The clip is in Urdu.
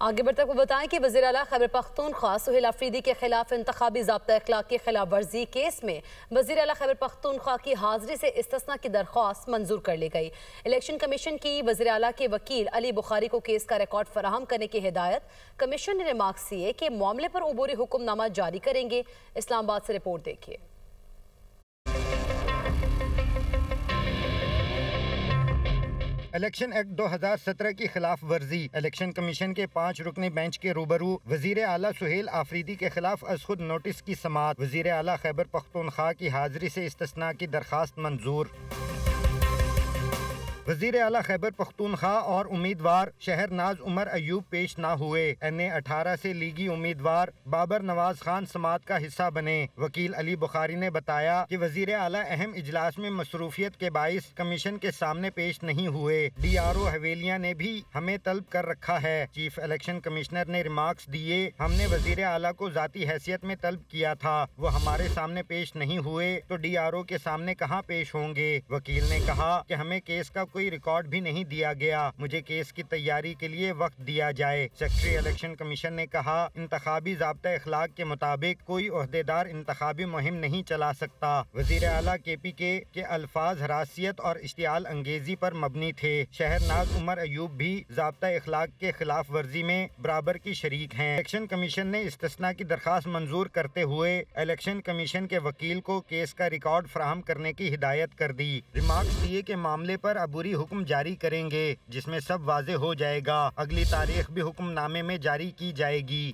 آگے بڑھتے ہوئے بتائیں کہ وزیر اعلیٰ خیبر پختونخوا سہیل آفریدی کے خلاف انتخابی ضابطہ اخلاق کی خلاف ورزی کیس میں وزیر اعلیٰ خیبر پختونخوا کی حاضری سے استثناء کی درخواست منظور کر لی گئی۔ الیکشن کمیشن کی وزیر اعلیٰ کے وکیل علی بخاری کو کیس کا ریکارڈ فراہم کرنے کی ہدایت۔ کمیشن نے ریمارکس دیے کہ معاملے پر عبوری حکم نامہ جاری کریں گے۔ اسلام آباد سے رپورٹ دیکھیے۔ الیکشن ایکٹ 2017 کی خلاف ورزی۔ الیکشن کمیشن کے 5 رکنی بینچ کے روبرو وزیر اعلیٰ سہیل آفریدی کے خلاف از خود نوٹس کی سماعت۔ وزیر اعلیٰ خیبر پختونخوا کی حاضری سے استثناء کی درخواست منظور۔ وزیر اعلیٰ خیبر پختونخوا اور امیدوار شہر ناز عمر ایوب پیش نہ ہوئے۔ NA 18 سے لیگی امیدوار بابر نواز خان سماعت کا حصہ بنے۔ وکیل علی بخاری نے بتایا کہ وزیر اعلیٰ اہم اجلاس میں مصروفیت کے باعث کمیشن کے سامنے پیش نہیں ہوئے۔ DRO حویلیاں نے بھی ہمیں طلب کر رکھا ہے۔ چیف الیکشن کمشنر نے ریمارکس دیے، ہم نے وزیر اعلیٰ کو ذاتی حیثیت میں طلب کیا تھا، وہ ہمارے سامنے پیش نہیں ہوئے تو DRO کے سامنے کہاں پیش ہوں گے۔ وکیل نے کہا کہ ہمیں کیس کا کوئی ریکارڈ بھی نہیں دیا گیا، مجھے کیس کی تیاری کے لیے وقت دیا جائے۔ سیکرٹری الیکشن کمیشن نے کہا، انتخابی ضابطہ اخلاق کے مطابق کوئی عہدیدار انتخابی مہم نہیں چلا سکتا۔ وزیر اعلیٰ KPK کے الفاظ حراسیت اور اشتعال انگیزی پر مبنی تھے۔ شہر ناز عمر ایوب بھی ضابطہ اخلاق کے خلاف ورزی میں برابر کی شریک ہیں۔ الیکشن کمیشن نے استثناء کی درخواست منظور کرتے ہوئے الیکشن کمیشن کے وکیل کو کیس کا ریکارڈ فراہم کرنے کی ہدایت کر دی۔ ریمارکس دیے کہ معاملے پر عبوری حکم جاری کریں گے، جس میں سب واضح ہو جائے گا۔ اگلی تاریخ بھی حکم نامے میں جاری کی جائے گی۔